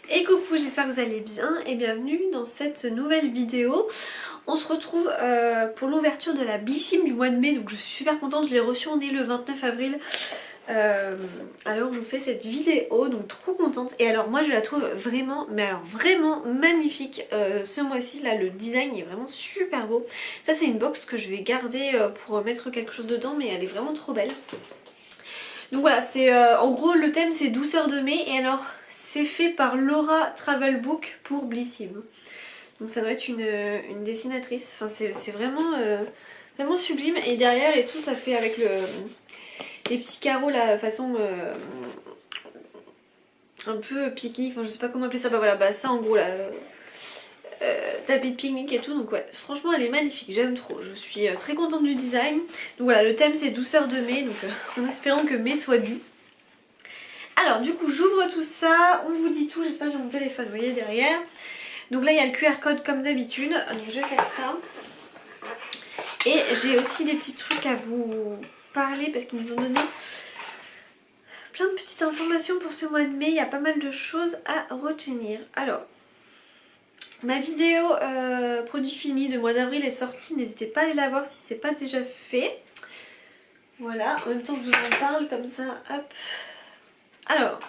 Et coucou, j'espère que vous allez bien et bienvenue dans cette nouvelle vidéo. On se retrouve pour l'ouverture de la Blissim du mois de mai, donc je suis super contente, je l'ai reçue, on est le 29 avril alors je vous fais cette vidéo, donc trop contente. Et alors moi je la trouve vraiment, mais alors vraiment magnifique ce mois-ci, là le design est vraiment super beau. Ça c'est une box que je vais garder pour mettre quelque chose dedans, mais elle est vraiment trop belle. Donc voilà, c'est en gros le thème c'est douceur de mai et alors c'est fait par Laura Travelbook pour Blissim. Donc ça doit être une dessinatrice, enfin c'est vraiment, vraiment sublime et derrière et tout ça fait avec les petits carreaux là façon un peu pique-nique, enfin je sais pas comment appeler ça, bah voilà, bah ça en gros là, tapis de pique-nique et tout, donc ouais, franchement elle est magnifique, j'aime trop, je suis très contente du design. Donc voilà, le thème c'est douceur de mai, donc en espérant que mai soit dû. Alors du coup j'ouvre tout ça, on vous dit tout, j'espère que j'ai mon téléphone, vous voyez derrière. Donc là il y a le QR code comme d'habitude, donc je vais faire ça. Et j'ai aussi des petits trucs à vous parler parce qu'ils nous ont donné plein de petites informations pour ce mois de mai, il y a pas mal de choses à retenir. Alors, ma vidéo produit fini de mois d'avril est sortie, n'hésitez pas à aller la voir si c'est pas déjà fait. Voilà, en même temps je vous en parle comme ça, hop. Alors,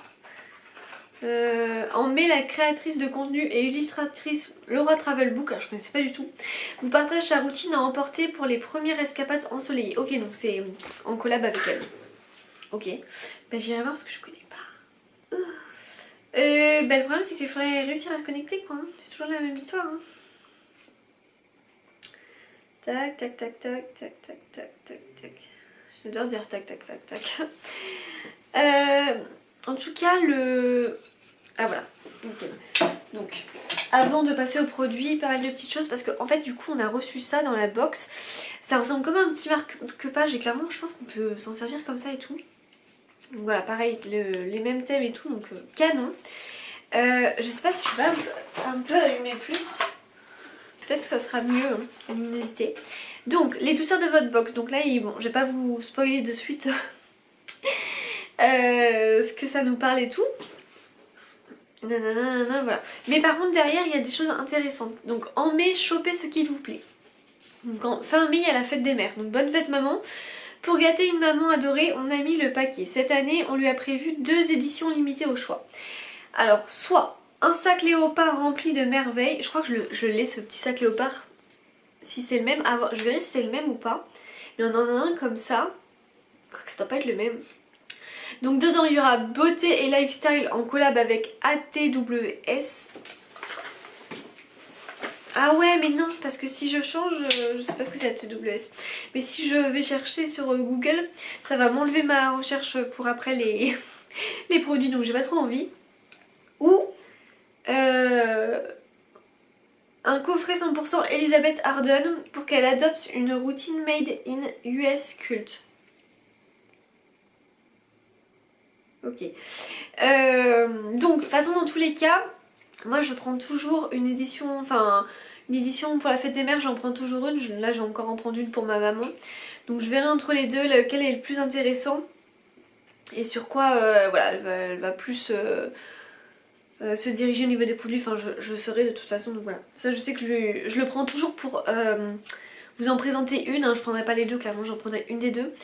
en mai, la créatrice de contenu et illustratrice Laura Travelbook, alors je connaissais pas du tout, vous partage sa routine à emporter pour les premières escapades ensoleillées. Ok, donc c'est en collab avec elle. Ok, ben j'irai voir parce que je connais pas. Ben, le problème c'est qu'il faudrait réussir à se connecter quoi, hein. C'est toujours la même histoire. Hein. Tac, tac, tac, tac, tac, tac, tac, tac, tac. J'adore dire tac, tac, tac, tac. En tout cas, le... Ah voilà. Okay. Donc, avant de passer au produit, pas mal de petites choses parce qu'en fait, du coup, on a reçu ça dans la box. Ça ressemble comme un petit marque-page et clairement, je pense qu'on peut s'en servir comme ça et tout. Donc voilà, pareil, les mêmes thèmes et tout, donc canon. Je sais pas si je vais un peu allumer plus. Peut-être que ça sera mieux, hein, n'hésitez. Donc, les douceurs de votre box. Donc là, bon, je vais pas vous spoiler de suite ce que ça nous parle et tout. Nanana, voilà. Mais par contre, derrière, il y a des choses intéressantes. Donc, en mai, chopez ce qu'il vous plaît. Donc, en fin mai, il y a la fête des mères. Donc, bonne fête, maman. Pour gâter une maman adorée, on a mis le paquet. Cette année, on lui a prévu 2 éditions limitées au choix. Alors, soit un sac léopard rempli de merveilles. Je crois que je l'ai, ce petit sac léopard. Si c'est le même, je verrai si c'est le même ou pas. Mais on en a un comme ça. Je crois que ça doit pas être le même. Donc dedans il y aura beauté et lifestyle en collab avec ATWS. Ah ouais mais non, parce que si je change, je sais pas ce que c'est ATWS. Mais si je vais chercher sur Google, ça va m'enlever ma recherche pour après les produits, donc j'ai pas trop envie. Ou un coffret 100% Elizabeth Arden pour qu'elle adopte une routine made in US cult. Ok. Donc, de toute façon, dans tous les cas, moi je prends toujours une édition, enfin une édition pour la fête des mères, j'en prends toujours une. Là, j'ai encore en prendre une pour ma maman. Donc, je verrai entre les deux lequel est le plus intéressant et sur quoi, voilà, elle va plus se diriger au niveau des produits. Enfin, je saurai de toute façon. Donc voilà. Ça, je sais que je le prends toujours pour vous en présenter une. Hein, je prendrai pas les deux, clairement, j'en prendrai une des deux.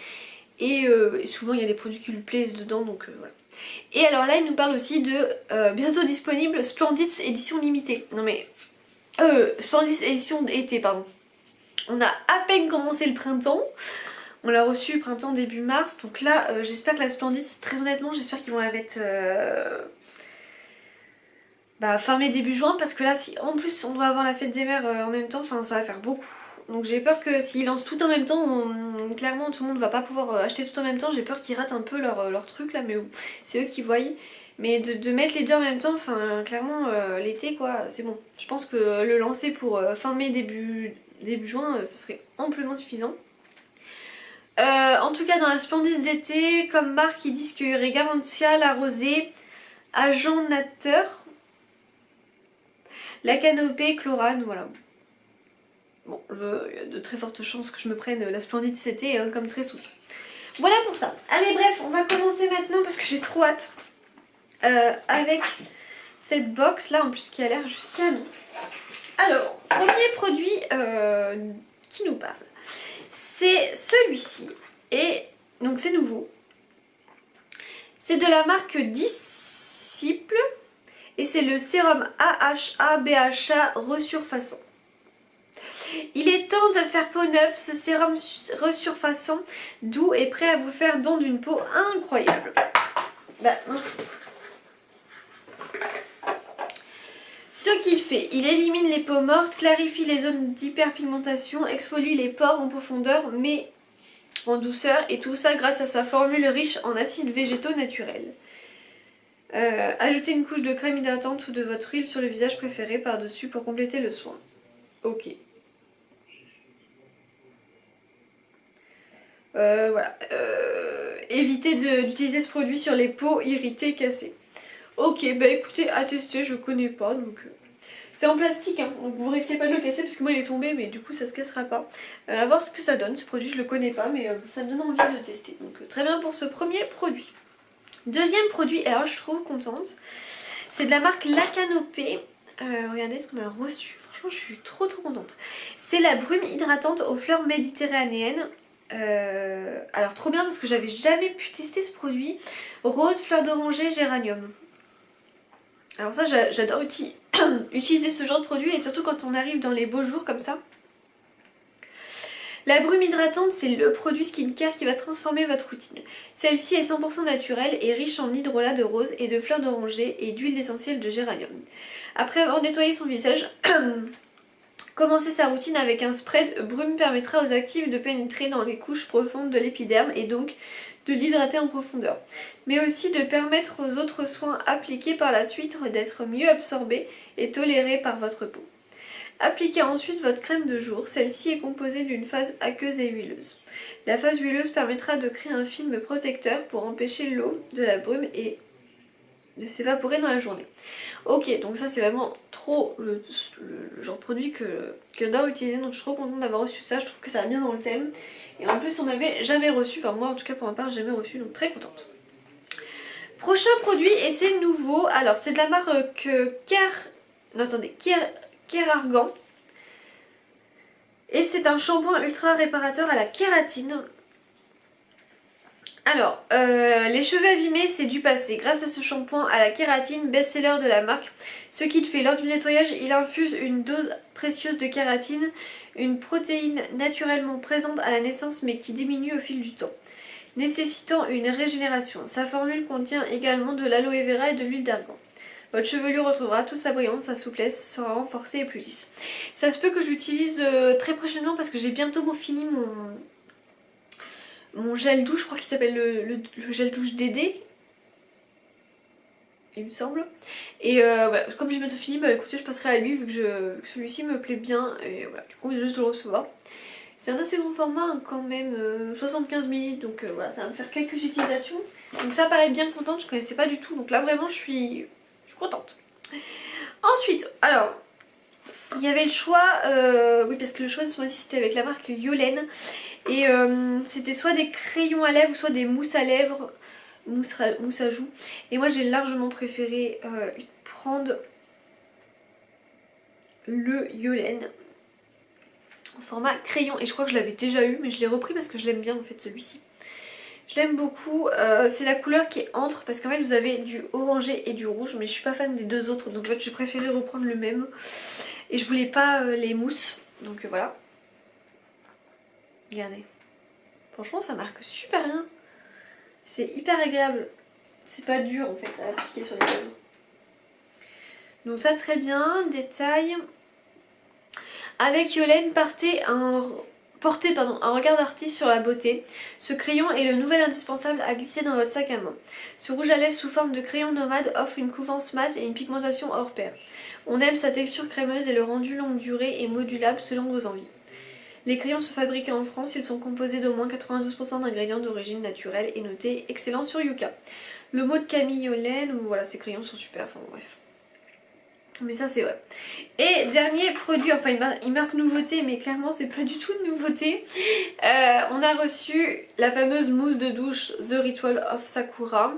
Et souvent il y a des produits qui lui plaisent dedans, donc voilà. Et alors là il nous parle aussi de bientôt disponible Splendid's édition limitée. Non mais Splendid's édition été, pardon. On a à peine commencé le printemps. On l'a reçu printemps début mars. Donc là j'espère que la Splendid's, très honnêtement j'espère qu'ils vont la mettre fin mai début juin, parce que là si en plus on doit avoir la fête des mères en même temps, enfin ça va faire beaucoup. Donc j'ai peur que s'ils lancent tout en même temps, clairement tout le monde va pas pouvoir acheter tout en même temps. J'ai peur qu'ils ratent un peu leur truc là, mais bon, c'est eux qui voient. Mais de mettre les deux en même temps, enfin clairement l'été quoi, c'est bon. Je pense que le lancer pour fin mai, début juin, ça serait amplement suffisant. En tout cas dans la Splendid's d'été, comme marque ils disent qu'il y aurait Garantia, la rosée, Agent Nateur, la canopée, Chlorane, voilà. Bon, il y a de très fortes chances que je me prenne la Splendid cet été, hein, comme très souvent. Voilà pour ça. Allez bref, on va commencer maintenant parce que j'ai trop hâte avec cette box là en plus qui a l'air juste canon. Alors, premier produit qui nous parle, c'est celui-ci et donc c'est nouveau. C'est de la marque Disciple et c'est le sérum AHA BHA resurfaçant. Il est temps de faire peau neuve, ce sérum resurfaçant doux est prêt à vous faire don d'une peau incroyable. Bah mince. Ce qu'il fait, il élimine les peaux mortes, clarifie les zones d'hyperpigmentation, exfolie les pores en profondeur mais en douceur et tout ça grâce à sa formule riche en acides végétaux naturels. Ajoutez une couche de crème hydratante ou de votre huile sur le visage préféré par-dessus pour compléter le soin. Ok. Voilà. Évitez d'utiliser ce produit sur les peaux irritées, cassées. Ok, bah écoutez, à tester, je connais pas, donc... C'est en plastique, hein, donc vous risquez pas de le casser parce que moi il est tombé, mais du coup ça se cassera pas. À voir ce que ça donne, ce produit je le connais pas, mais ça me donne envie de tester. Donc très bien pour ce premier produit. Deuxième produit, alors je suis trop contente, c'est de la marque La Canopée. Regardez ce qu'on a reçu, franchement je suis trop contente. C'est la brume hydratante aux fleurs méditerranéennes. Alors trop bien parce que j'avais jamais pu tester ce produit. Rose, fleur d'oranger, géranium. Alors ça j'adore utiliser ce genre de produit et surtout quand on arrive dans les beaux jours comme ça. La brume hydratante c'est le produit skincare qui va transformer votre routine. Celle-ci est 100% naturelle et riche en hydrolat de rose et de fleurs d'oranger et d'huile essentielle de géranium. Après avoir nettoyé son visage, commencer sa routine avec un spread brume permettra aux actifs de pénétrer dans les couches profondes de l'épiderme et donc de l'hydrater en profondeur, mais aussi de permettre aux autres soins appliqués par la suite d'être mieux absorbés et tolérés par votre peau. Appliquez ensuite votre crème de jour, celle-ci est composée d'une phase aqueuse et huileuse. La phase huileuse permettra de créer un film protecteur pour empêcher l'eau de la brume et de s'évaporer dans la journée. Ok, donc ça c'est vraiment trop le genre de produit que j'adore utiliser, donc je suis trop contente d'avoir reçu ça, je trouve que ça va bien dans le thème. Et en plus on n'avait jamais reçu, enfin moi en tout cas pour ma part jamais reçu, donc très contente. Prochain produit et c'est nouveau, alors c'est de la marque Kérargan. Et c'est un shampoing ultra réparateur à la kératine. Alors, les cheveux abîmés, c'est du passé. Grâce à ce shampoing à la kératine, best-seller de la marque, ce qu'il fait lors du nettoyage, il infuse une dose précieuse de kératine, une protéine naturellement présente à la naissance mais qui diminue au fil du temps, nécessitant une régénération. Sa formule contient également de l'aloe vera et de l'huile d'argan. Votre chevelure retrouvera toute sa brillance, sa souplesse sera renforcée et plus lisse. Ça se peut que je l'utilise très prochainement parce que j'ai bientôt fini mon gel douche, je crois qu'il s'appelle le gel douche Dédé, il me semble. Et voilà, comme j'ai bientôt fini, bah écoutez, je passerai à lui vu que celui-ci me plaît bien. Et voilà, du coup, il vient juste de le recevoir. C'est un assez grand format hein, quand même, 75 ml, donc voilà, ça va me faire quelques utilisations. Donc ça paraît bien contente, je connaissais pas du tout, donc là vraiment je suis contente. Ensuite, alors, il y avait le choix, oui parce que le choix de ce mois-ci c'était avec la marque Yolène. Et c'était soit des crayons à lèvres ou soit des mousses à lèvres, mousse à joues. Et moi j'ai largement préféré prendre le Yolène en format crayon. Et je crois que je l'avais déjà eu mais je l'ai repris parce que je l'aime bien en fait celui-ci. Je l'aime beaucoup, c'est la couleur qui est entre parce qu'en fait vous avez du orangé et du rouge mais je suis pas fan des deux autres donc en fait j'ai préféré reprendre le même. Et je voulais pas les mousses donc voilà. Regardez. Franchement ça marque super bien. C'est hyper agréable. C'est pas dur en fait à appliquer sur les lèvres. Donc ça très bien. Détail. Avec Yolène, portez un regard d'artiste sur la beauté. Ce crayon est le nouvel indispensable à glisser dans votre sac à main. Ce rouge à lèvres sous forme de crayon nomade offre une couvrance mat et une pigmentation hors pair. On aime sa texture crémeuse et le rendu longue durée et modulable selon vos envies. Les crayons sont fabriqués en France, ils sont composés d'au moins 92% d'ingrédients d'origine naturelle et notés excellent sur Yuka. Le mot de Camille Yolène, ou voilà, ces crayons sont super, enfin bref. Mais ça c'est vrai. Et dernier produit, enfin il marque nouveauté, mais clairement c'est pas du tout de nouveauté. On a reçu la fameuse mousse de douche The Ritual of Sakura.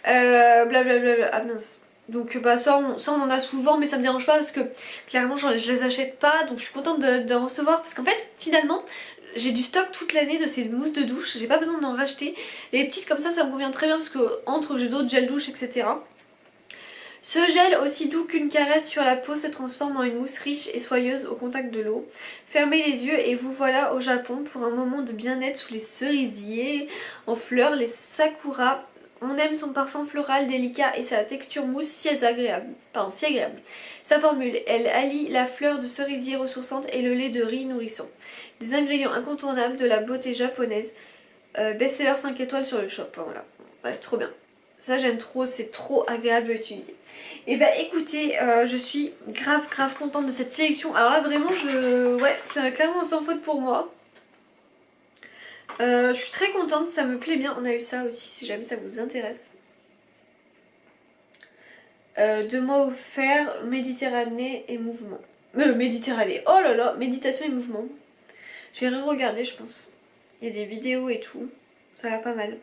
Blablabla, ah mince. Donc bah ça on en a souvent, mais ça me dérange pas parce que clairement je les achète pas, donc je suis contente d'en recevoir parce qu'en fait finalement j'ai du stock toute l'année de ces mousses de douche, j'ai pas besoin d'en racheter. Les petites comme ça me convient très bien parce que entre j'ai d'autres gels douche etc. Ce gel, aussi doux qu'une caresse sur la peau, se transforme en une mousse riche et soyeuse au contact de l'eau. Fermez les yeux et vous voilà au Japon pour un moment de bien-être sous les cerisiers en fleurs, les sakuras. On aime son parfum floral délicat et sa texture mousse si agréable. Sa formule, elle allie la fleur de cerisier ressourçante et le lait de riz nourrissant. Des ingrédients incontournables de la beauté japonaise. Best-seller 5 étoiles sur le shop. Voilà. Ouais, trop bien. Ça j'aime trop, c'est trop agréable à utiliser. Et bah écoutez, je suis grave contente de cette sélection. Alors là vraiment ouais, c'est clairement sans faute pour moi. Je suis très contente, ça me plaît bien. On a eu ça aussi si jamais ça vous intéresse. 2 mois offerts, Méditerranée et mouvement. Méditerranée, oh là là, méditation et mouvement. J'ai re-regardé je pense. Il y a des vidéos et tout, ça a l'air pas mal.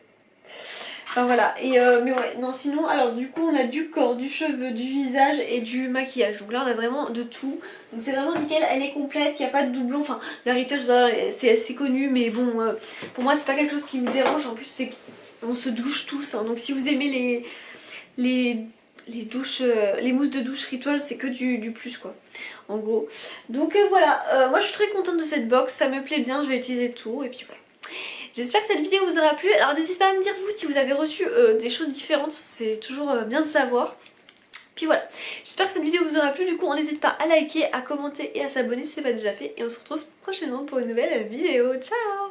Enfin voilà, et mais ouais, non sinon, alors du coup on a du corps, du cheveu, du visage et du maquillage. Donc là on a vraiment de tout. Donc c'est vraiment nickel, elle est complète, il n'y a pas de doublon. Enfin la Ritter c'est assez connu mais bon, pour moi c'est pas quelque chose qui me dérange. En plus c'est on se douche tous, hein. Donc si vous aimez les douches, les mousses de douche Ritual, c'est que du plus quoi, en gros. Donc voilà, moi je suis très contente de cette box, ça me plaît bien, je vais utiliser tout et puis voilà. J'espère que cette vidéo vous aura plu. Alors n'hésitez pas à me dire vous si vous avez reçu des choses différentes, c'est toujours bien de savoir. Puis voilà, j'espère que cette vidéo vous aura plu. Du coup on n'hésite pas à liker, à commenter et à s'abonner si ce n'est pas déjà fait. Et on se retrouve prochainement pour une nouvelle vidéo. Ciao!